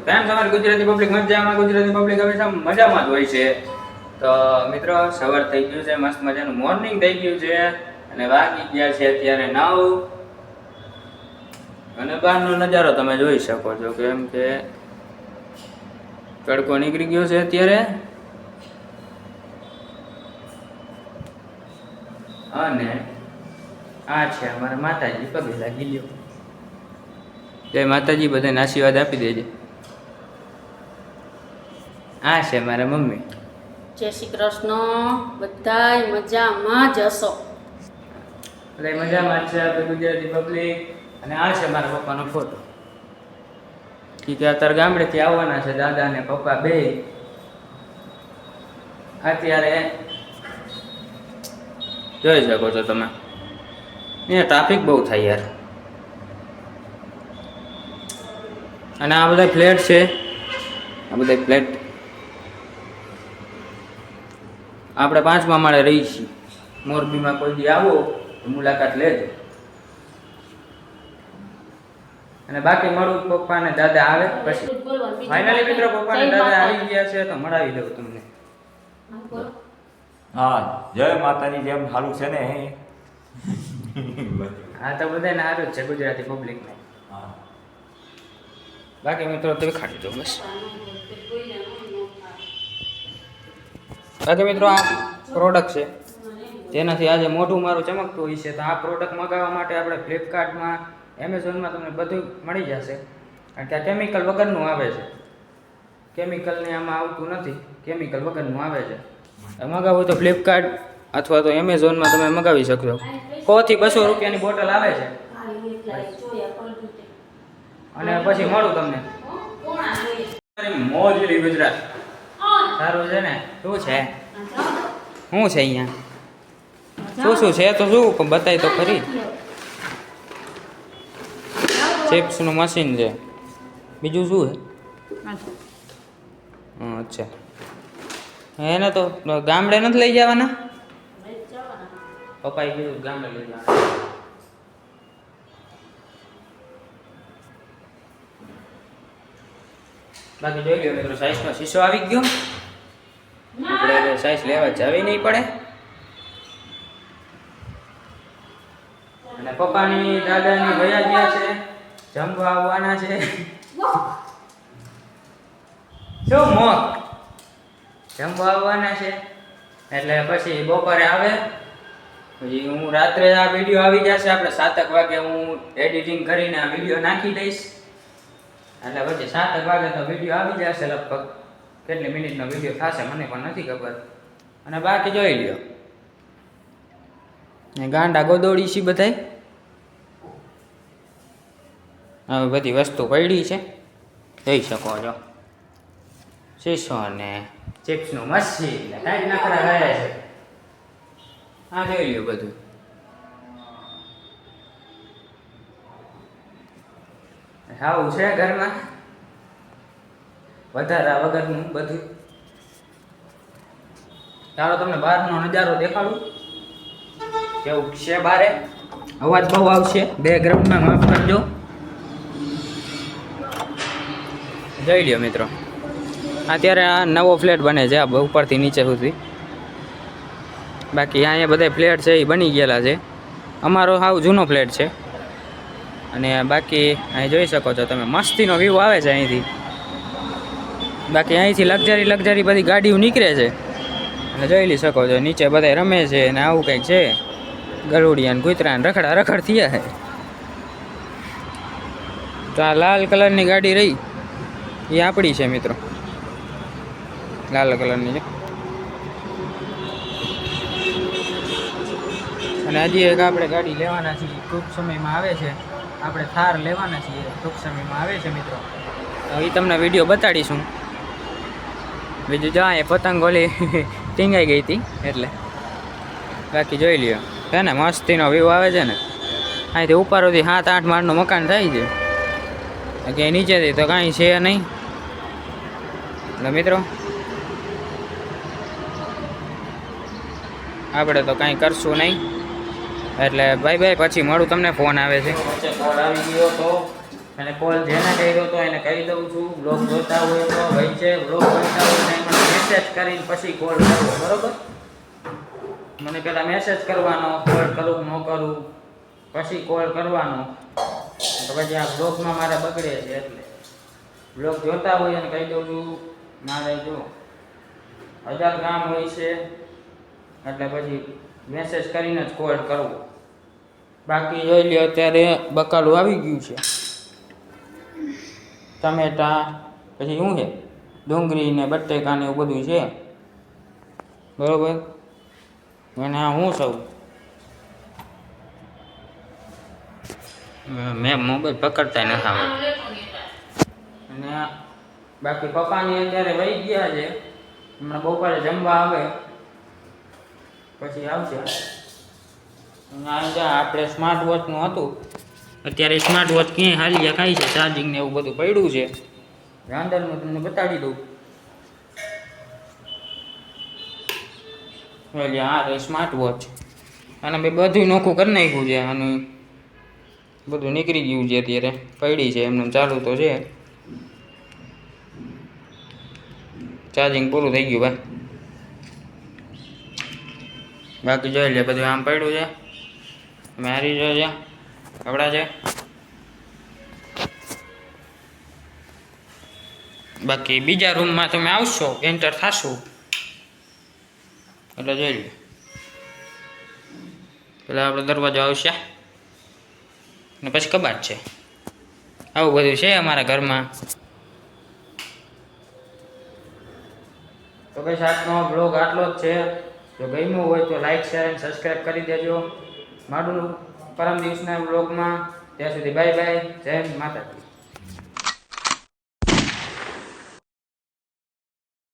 કેમ તમારી ગુજરાતી પબ્લિક મજામાં? ગુજરાતી પબ્લિક હંમેશા મજામાં જ હોય છે. તો મિત્રો સવાર થઈ ગયું છે, મસ્ત મજાનું મોર્નિંગ થઈ ગયું છે અને વાગી ગયા છે અત્યારે 9 અને બહારનો નજારો તમે જોઈ શકો છો કેમ કે તડકો નીકળી ગયો છે અત્યારે અને આ છે અમારા માતાજી. પગે લાગી લ્યો. જય માતાજી, બધાને આશીર્વાદ આપી દેજે. આ છે મારા મમ્મી. જય શ્રી કૃષ્ણ. બધાય મજામાં જ હશો? બધા મજામાં છે આપણે ગુજરાતી પબ્લિક. અને આ છે મારા પપ્પાનો ફોટો. કે અત્યારે ગામડેથી આવવાના છે દાદા અને પપ્પા બે. અત્યારે જોઈ શકો છો તમે, અહીંયા ટ્રાફિક બહુ થાય યાર. અને આ બધા ફ્લેટ છે, આ બધા ફ્લેટ આપણે 5મા માળે રહી છીએ. મોરબીમાં કોઈ દી આવો તો મુલાકાત લેજો. અને બાકી મળું પપ્પા ને દાદા આવે પછી. ફાઇનલી મિત્રો પપ્પા ને દાદા આવી ગયા છે તો મળાવી દઉં તમને. હા, જય માતાજી. જેમ સારું છે ને? હા, તો બધાને સારું જ છે ગુજરાતી પબ્લિકને. બાકી મિત્રો તો ખાડી દો બસ. બાકી મિત્રો આ પ્રોડક્ટ છે જેનાથી આજે મોઢું મારું ચમકતું હોય છે. તો આ પ્રોડક્ટ મગાવવા માટે આપણે ફ્લિપકાર્ટમાં, એમેઝોનમાં તમને બધું મળી જશે. કારણ કે આ કેમિકલ વગરનું આવે છે. કેમિકલને આમાં આવતું નથી, કેમિકલ વગરનું આવે છે. મગાવવું હોય તો ફ્લિપકાર્ટ અથવા તો એમેઝોનમાં તમે મગાવી શકશો. 100 થી 200 રૂપિયાની બોટલ આવે છે. અને પછી મળું તમને મોજડી ગુજરાત. સારું છે ને? શું છે? શું છે અહીંયા? શું છે તો શું બતાય તો ખરી. ચિપ્સનું મશીન છે. બીજું શું છે? અચ્છા, એને તો ગામડે નથી લઈ જવાના? પપ્પાએ કીધું ગામડે લઈ જવાના. બાકી જોઈ લો મિત્રો, સાઈઝનો શીશો આવી ગયો. આપણે સાઈઝ લેવા જવી નહીં પડે. અને પપ્પાની દાદાની ભૈયા ગયા છે, જમવા આવવાના છે. શું મોક જમવા આવવાના છે એટલે પછી બપોરે આવે. પછી હું રાત્રે આ વિડીયો આવી જશે. આપણે 7 વાગે હું એડિટિંગ કરીને આ વિડીયો નાખી દઈશ. એટલે પછી 7 વાગે તો વિડીયો આવી જશે. લગભગ કેટલી મિનિટનો વિડીયો થશે મને પણ નથી ખબર. અને બાકી જોઈ લ્યો, ગાંડા ગોદોડી છે બધાય. હવે બધી વસ્તુ પડી છે, જોઈ શકો છો. શીશો ને ચિપ્સનું મશીન ને કાંઈક નખરા રહ્યા છે. હા, જોઈ લ્યો બધું. આવું છે ઘરમાં, વધારા વગરનું બધું. ચાલો તમને બહારનો નજારો દેખાડું કેવું છે બારે. અવાજ બહુ આવશે, બેકગ્રાઉન્ડમાં માફ કરજો. જોઈ લ્યો મિત્રો, અત્યારે આ નવો ફ્લેટ બને છે આ ઉપરથી નીચે સુધી. બાકી અહીંયા બધા ફ્લેટ છે એ બની ગયેલા છે. અમારો સાવ જૂનો ફ્લેટ છે. અને બાકી અહીં જોઈ શકો છો તમે, મસ્તીનો વ્યૂ આવે છે અહીંથી. બાકી અહીંથી લક્ઝરી બધી ગાડીઓ નીકળે છે. અને જોઈ લઈ શકો છો નીચે બધા રમે છે અને આવું કંઈક છે. ગરુડિયા ને કૂતરા ને રખડ થયા છે. તો આ લાલ કલરની ગાડી રહી એ આપણી છે મિત્રો, લાલ કલરની છે. અને હજી એક આપણે ગાડી લેવાના છીએ, ટૂંક સમયમાં આવે છે. આપણે થાર લેવાના છીએ, ટૂંક સમયમાં આવે છે મિત્રો. તો એ તમને વિડીયો બતાડીશું. બીજું જાય પતંગ ઓલી ટીંગાઈ ગઈ હતી એટલે. બાકી જોઈ લ્યો છે ને, મસ્તીનો વ્યૂ આવે છે ને. અહીંથી ઉપરથી 7-8 માળનું મકાન થાય છે. કે નીચેથી તો કાંઈ છે નહીં. એટલે મિત્રો આપણે તો કાંઈ કરશું નહીં. એટલે બાય બાય, પછી મળું તમને. ફોન આવે છે, વચ્ચે કોલ આવી ગયો તો અને કોલ જેને કર્યો તો એને કહી દઉં છું, બ્લોગ જોતા હોય તો ભાઈ છે, બ્લોગ જોતા હોય તો મને મેસેજ કરીને પછી કોલ કરવો, બરોબર? મને પહેલાં મેસેજ કરવાનો, કોલ કરું ન કરું, પછી કોલ કરવાનો. તો પછી આ બ્લોગમાં મારે બગડે છે, એટલે બ્લોગ જોતા હોય એને કહી દઉં છું મારે જો 1000 કામ હોય છે, એટલે પછી મેસેજ કરીને જ કોલ કરવો. બાકી જોઈ લ્યો અત્યારે બકાલું આવી ગયું છે, ટમેટા પછી શું છે, ડુંગળી ને બટેકા ને એવું બધું છે, બરોબર? અને આ હું સૌ મેં મોબાઈલ પકડતા નથી આવડતું. અને બાકી પપ્પાની અત્યારે વહી ગયા છે, હમણાં બપોરે જમવા આવે પછી આવશે. અહીંયા આપણે સ્માર્ટ વોચનું હતું, અત્યારે સ્માર્ટ વોચ ક્યાંય હાલિયા ખાઈ છે, ચાર્જિંગ ને એવું બધું પડ્યું છે. અંદરનું તમને બતાડી દઉં. એટલે આ સ્માર્ટ વોચ અને મેં બધું નોખું કરી નાખ્યું છે, અને બધું નીકળી ગયું છે, અત્યારે પડી છે, એમનું ચાલુ તો છે, ચાર્જિંગ પૂરું થઈ ગયું ભાઈ. બાકી જોઈ લે બધું આમ પડ્યું છે, મારી જોઈએ કપડા છે. બાકી બીજા રૂમમાં તમે આવશો, એન્ટર થશો એટલે જોઈ લે. પેલા આપણો દરવાજો આવશે ને પછી કબાટ છે. આવું બધું છે અમારા ઘરમાં. તો ભાઈ આજનો બ્લોગ આટલો જ છે. જો ગમ્યું હોય તો લાઈક, શેર અને સબસ્ક્રાઈબ કરી દેજો. મારું પરમ દિવસના બ્લોગમાં. ત્યાં સુધી બાય બાય, જય માતાજી.